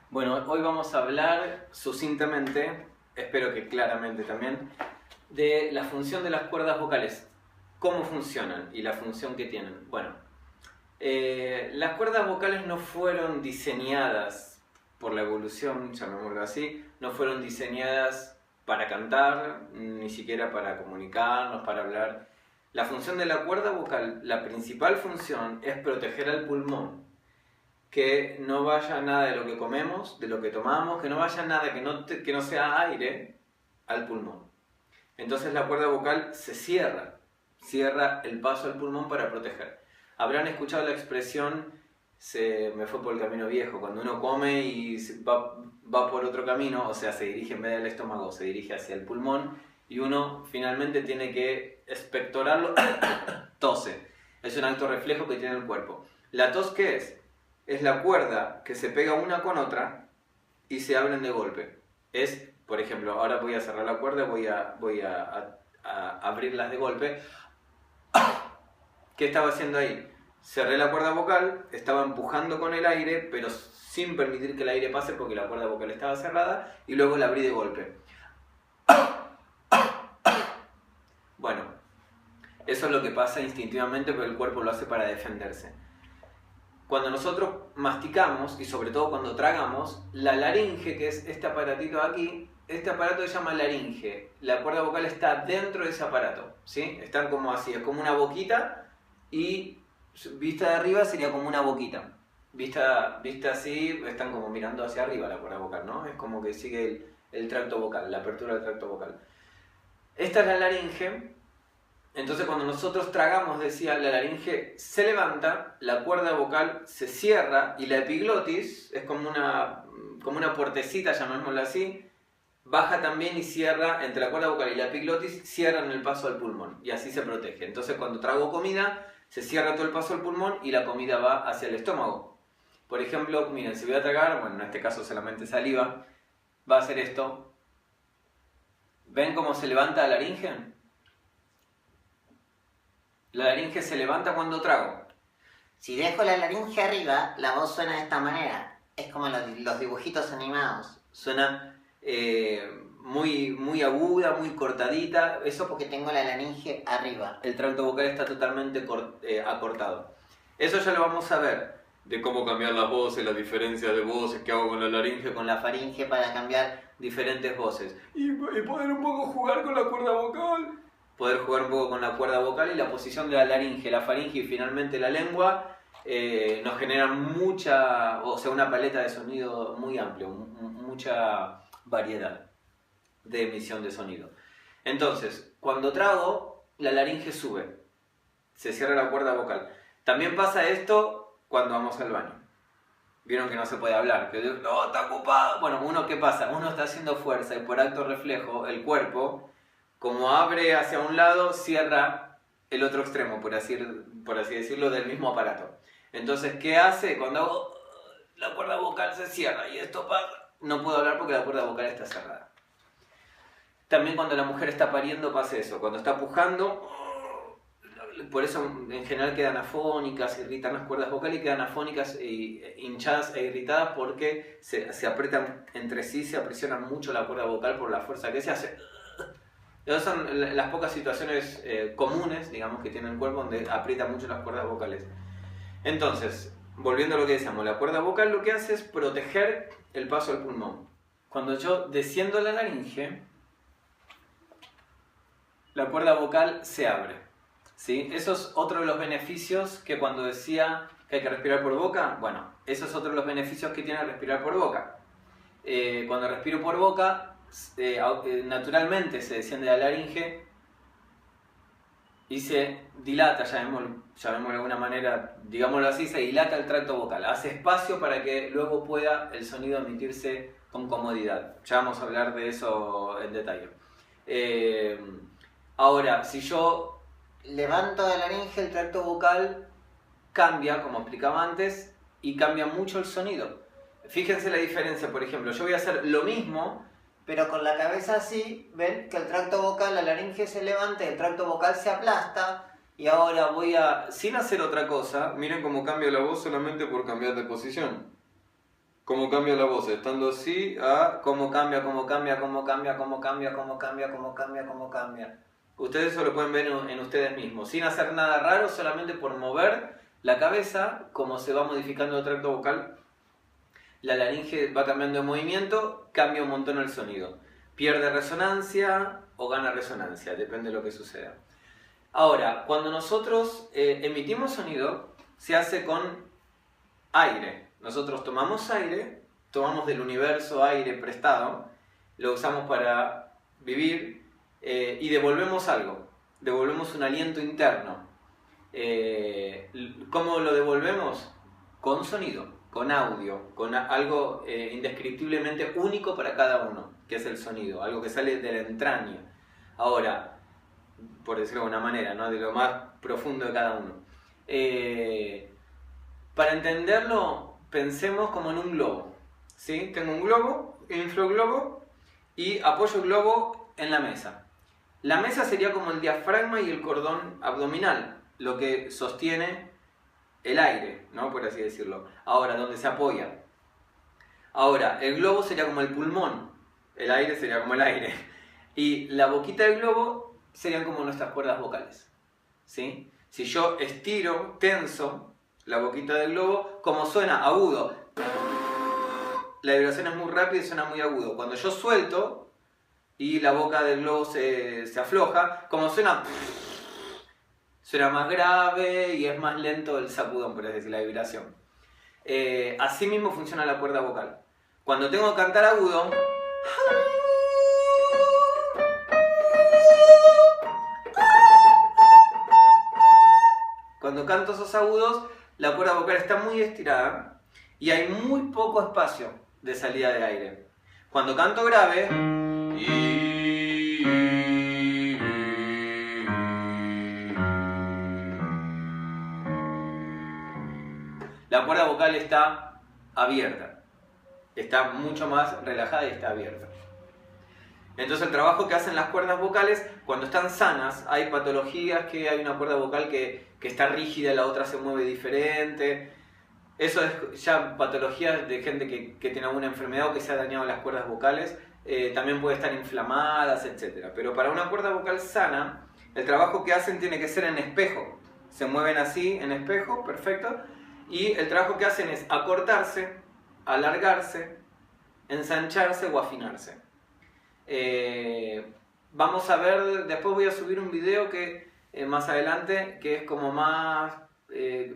Bueno, hoy vamos a hablar sucintamente, espero que claramente también, de la función de las cuerdas vocales, cómo funcionan y la función que tienen. Bueno, las cuerdas vocales no fueron diseñadas por la evolución, llamémoslo así, no fueron diseñadas para cantar, ni siquiera para comunicarnos, para hablar. La función de la cuerda vocal, la principal función es proteger al pulmón, que no vaya nada de lo que comemos, de lo que tomamos, que no vaya nada que no sea aire al pulmón. Entonces la cuerda vocal se cierra el paso al pulmón para proteger. Habrán escuchado la expresión se me fue por el camino viejo, cuando uno come y va por otro camino, o sea, se dirige en vez del estómago, se dirige hacia el pulmón y uno finalmente tiene que expectorarlo, tose. Es un acto reflejo que tiene el cuerpo. ¿La tos qué es? Es la cuerda que se pega una con otra y se abren de golpe. Es, por ejemplo, ahora voy a cerrar la cuerda, voy a abrirlas de golpe. ¿Qué estaba haciendo ahí? Cerré la cuerda vocal, estaba empujando con el aire, pero sin permitir que el aire pase porque la cuerda vocal estaba cerrada, y luego la abrí de golpe. Bueno, eso es lo que pasa instintivamente, pero el cuerpo lo hace para defenderse. Cuando nosotros masticamos, y sobre todo cuando tragamos, la laringe, que es este aparatito de aquí, este aparato se llama laringe. La cuerda vocal está dentro de ese aparato, ¿sí? Están como así, es como una boquita, y vista de arriba sería como una boquita. Vista así, están como mirando hacia arriba la cuerda vocal, ¿no? Es como que sigue el tracto vocal, la apertura del tracto vocal. Esta es la laringe. Entonces cuando nosotros tragamos, decía, la laringe se levanta, la cuerda vocal se cierra y la epiglotis es como una puertecita, llamémosla así, baja también y cierra entre la cuerda vocal y la epiglotis, cierran el paso al pulmón y así se protege. Entonces cuando trago comida, se cierra todo el paso al pulmón y la comida va hacia el estómago. Por ejemplo, miren, si voy a tragar, bueno, en este caso solamente saliva, va a hacer esto. ¿Ven cómo se levanta la laringe? La laringe se levanta cuando trago. Si dejo la laringe arriba, la voz suena de esta manera. Es como los dibujitos animados. Suena muy aguda, muy cortadita. Eso Porque tengo la laringe arriba. el tracto vocal está totalmente acortado. Eso ya lo vamos a ver, de cómo cambiar las voces, la diferencia de voces que hago con la laringe, con la faringe, para cambiar diferentes voces. Y poder un poco jugar con la cuerda vocal. Poder jugar un poco con la cuerda vocal y la posición de la laringe, la faringe y finalmente la lengua nos generan una paleta de sonido muy amplia, mucha variedad de emisión de sonido. Entonces, cuando trago, la laringe sube, se cierra la cuerda vocal. También pasa esto cuando vamos al baño. Vieron que no se puede hablar, que no, está ocupado. Bueno, ¿qué pasa? Uno está haciendo fuerza y por acto reflejo el cuerpo, como abre hacia un lado, cierra el otro extremo, por así decirlo, del mismo aparato. Entonces, ¿qué hace? Cuando hago la cuerda vocal se cierra y esto pasa, no puedo hablar porque la cuerda vocal está cerrada. También cuando la mujer está pariendo pasa eso, cuando está pujando, por eso en general quedan afónicas, irritan las cuerdas vocales y quedan afónicas, hinchadas e irritadas porque se apretan entre sí, se apresiona mucho la cuerda vocal por la fuerza que se hace. Esas son las pocas situaciones comunes, digamos, que tiene el cuerpo donde aprieta mucho las cuerdas vocales. Entonces, volviendo a lo que decíamos, la cuerda vocal lo que hace es proteger el paso al pulmón. Cuando yo desciendo la laringe, la cuerda vocal se abre, ¿sí? Eso es otro de los beneficios que cuando decía que hay que respirar por boca, bueno, eso es otro de los beneficios que tiene respirar por boca. Cuando respiro por boca, naturalmente se desciende la laringe y se dilata, llamémoslo de alguna manera, digámoslo así, se dilata el tracto vocal, hace espacio para que luego pueda el sonido emitirse con comodidad. Ya vamos a hablar de eso en detalle. Ahora, si yo levanto la laringe, el tracto vocal cambia, como explicaba antes, y cambia mucho el sonido. Fíjense la diferencia, por ejemplo, yo voy a hacer lo mismo, pero con la cabeza así, ven que el tracto vocal, la laringe se levanta, el tracto vocal se aplasta. Y ahora voy a, sin hacer otra cosa, miren cómo cambia la voz solamente por cambiar de posición. cómo cambia la voz, estando así, a cómo cambia, cómo cambia, cómo cambia, cómo cambia, cómo cambia, cómo cambia, cómo cambia. Ustedes eso lo pueden ver en ustedes mismos, sin hacer nada raro, solamente por mover la cabeza, como se va modificando el tracto vocal, la laringe va cambiando de movimiento, cambia un montón el sonido. Pierde resonancia o gana resonancia, depende de lo que suceda. Ahora, cuando nosotros emitimos sonido, se hace con aire. Nosotros tomamos aire, tomamos del universo aire prestado, lo usamos para vivir y devolvemos algo, devolvemos un aliento interno. ¿Cómo lo devolvemos? Con sonido, con audio, con algo indescriptiblemente único para cada uno, que es el sonido, algo que sale de la entraña. Ahora, por decirlo de alguna manera, ¿no? De lo más profundo de cada uno. Para entenderlo, pensemos como en un globo, ¿sí? Tengo un globo, inflo el globo y apoyo el globo en la mesa. La mesa sería como el diafragma y el cordón abdominal, lo que sostiene el aire, ¿no? Por así decirlo. Ahora, donde se apoya. Ahora, el globo sería como el pulmón, el aire sería como el aire. Y la boquita del globo serían como nuestras cuerdas vocales, ¿sí? Si yo estiro, tenso la boquita del globo, como suena agudo, la vibración es muy rápida y suena muy agudo. Cuando yo suelto y la boca del globo se afloja, como suena más grave y es más lento el sacudón, por así decir, la vibración. Así mismo funciona la cuerda vocal. Cuando tengo que cantar agudo, cuando canto esos agudos, la cuerda vocal está muy estirada y hay muy poco espacio de salida de aire. Cuando canto grave, la cuerda vocal está abierta, está mucho más relajada y está abierta. Entonces el trabajo que hacen las cuerdas vocales, cuando están sanas, hay patologías que hay una cuerda vocal que está rígida y la otra se mueve diferente. Eso es ya patologías de gente que tiene alguna enfermedad o que se ha dañado las cuerdas vocales. También puede estar inflamadas, etc. Pero para una cuerda vocal sana, el trabajo que hacen tiene que ser en espejo. Se mueven así en espejo, perfecto. Y el trabajo que hacen es acortarse, alargarse, ensancharse o afinarse. Vamos a ver, después voy a subir un video que más adelante, que es como más,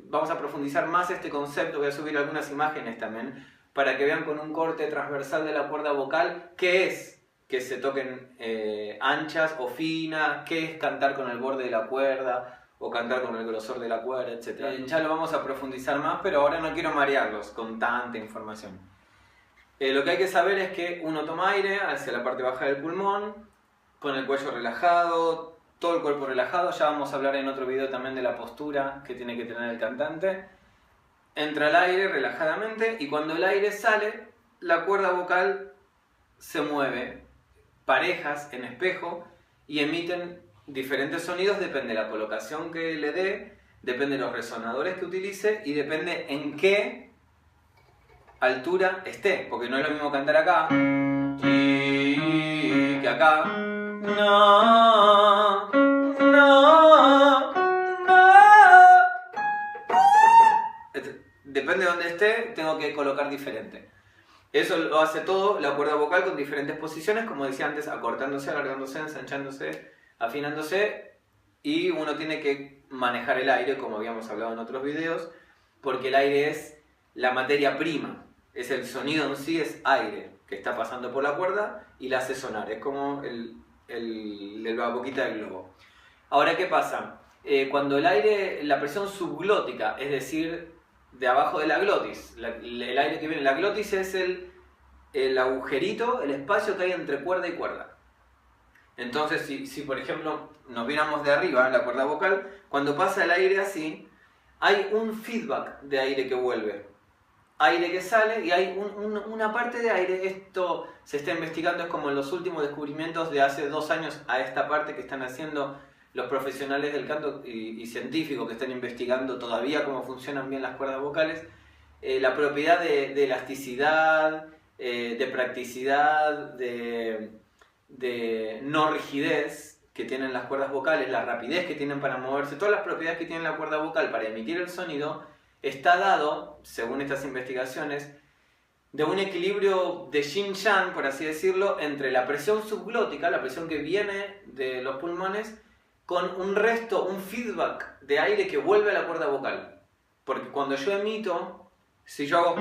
vamos a profundizar más este concepto, voy a subir algunas imágenes también, para que vean con un corte transversal de la cuerda vocal, qué es que se toquen anchas o finas, qué es cantar con el borde de la cuerda, o cantar con el grosor de la cuerda, etc. Ya lo vamos a profundizar más, pero ahora no quiero marearlos con tanta información. Lo que hay que saber es que uno toma aire hacia la parte baja del pulmón, con el cuello relajado, todo el cuerpo relajado. Ya vamos a hablar en otro video también de la postura que tiene que tener el cantante. Entra el aire relajadamente y cuando el aire sale, la cuerda vocal se mueve, parejas en espejo, y emiten diferentes sonidos, depende de la colocación que le dé, depende de los resonadores que utilice y depende en qué altura esté, porque no es lo mismo cantar acá que acá. No, no, no. Depende de dónde esté, tengo que colocar diferente. Eso lo hace todo la cuerda vocal con diferentes posiciones, como decía antes, acortándose, alargándose, ensanchándose, afinándose, y uno tiene que manejar el aire, como habíamos hablado en otros videos, porque el aire es la materia prima, es el sonido en sí, es aire que está pasando por la cuerda y la hace sonar, es como la boquita del globo. Ahora, ¿qué pasa? Cuando el aire, la presión subglótica, es decir, de abajo de la glotis, el aire que viene, la glotis es el agujerito, el espacio que hay entre cuerda y cuerda. Entonces, si por ejemplo nos viéramos de arriba, la cuerda vocal, cuando pasa el aire así, hay un feedback de aire que vuelve. Aire que sale y hay una parte de aire, esto se está investigando, es como en los últimos descubrimientos de hace 2 años a esta parte que están haciendo los profesionales del canto y científicos que están investigando todavía cómo funcionan bien las cuerdas vocales. la propiedad de elasticidad, de practicidad, de no rigidez que tienen las cuerdas vocales, la rapidez que tienen para moverse, todas las propiedades que tiene la cuerda vocal para emitir el sonido, está dado, según estas investigaciones, de un equilibrio de yin-yang, por así decirlo, entre la presión subglótica, la presión que viene de los pulmones, con un resto, un feedback de aire que vuelve a la cuerda vocal. Porque cuando yo emito, si yo hago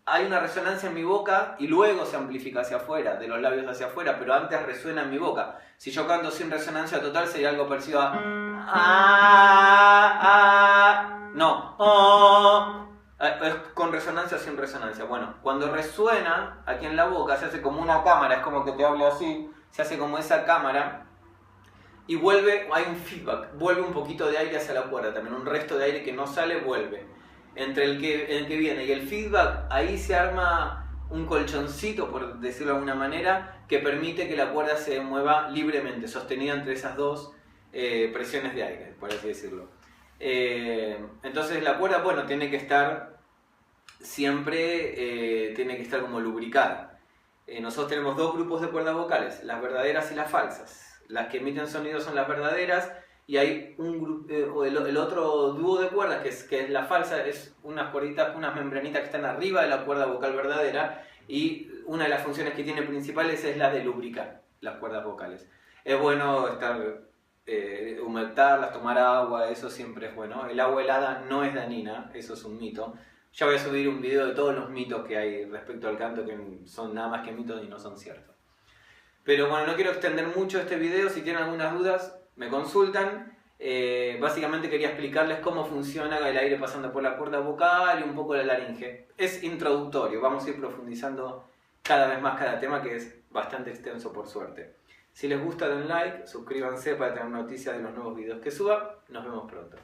hay una resonancia en mi boca y luego se amplifica hacia afuera, de los labios hacia afuera, pero antes resuena en mi boca. Si yo canto sin resonancia total sería algo parecido a no, es con resonancia o sin resonancia. Bueno, cuando resuena aquí en la boca se hace como una cámara, es como que te hablo así, se hace como esa cámara y vuelve, hay un feedback, vuelve un poquito de aire hacia la cuerda, también un resto de aire que no sale vuelve. Entre el que viene y el feedback, ahí se arma un colchoncito, por decirlo de alguna manera, que permite que la cuerda se mueva libremente, sostenida entre esas dos presiones de aire, por así decirlo. Entonces la cuerda, bueno, tiene que estar siempre, tiene que estar como lubricada. Nosotros tenemos dos grupos de cuerdas vocales, las verdaderas y las falsas. Las que emiten sonido son las verdaderas, y hay el otro dúo de cuerdas, que es la falsa, es unas cuerditas, unas membranitas que están arriba de la cuerda vocal verdadera, y una de las funciones que tiene principales es la de lubricar las cuerdas vocales. Es bueno humectarlas, tomar agua, eso siempre es bueno. El agua helada no es dañina, eso es un mito. Ya voy a subir un video de todos los mitos que hay respecto al canto, que son nada más que mitos y no son ciertos. Pero bueno, no quiero extender mucho este video, si tienen algunas dudas me consultan. Básicamente quería explicarles cómo funciona el aire pasando por la cuerda vocal y un poco la laringe. Es introductorio, vamos a ir profundizando cada vez más cada tema, que es bastante extenso por suerte. Si les gusta den like, suscríbanse para tener noticias de los nuevos videos que suba. Nos vemos pronto.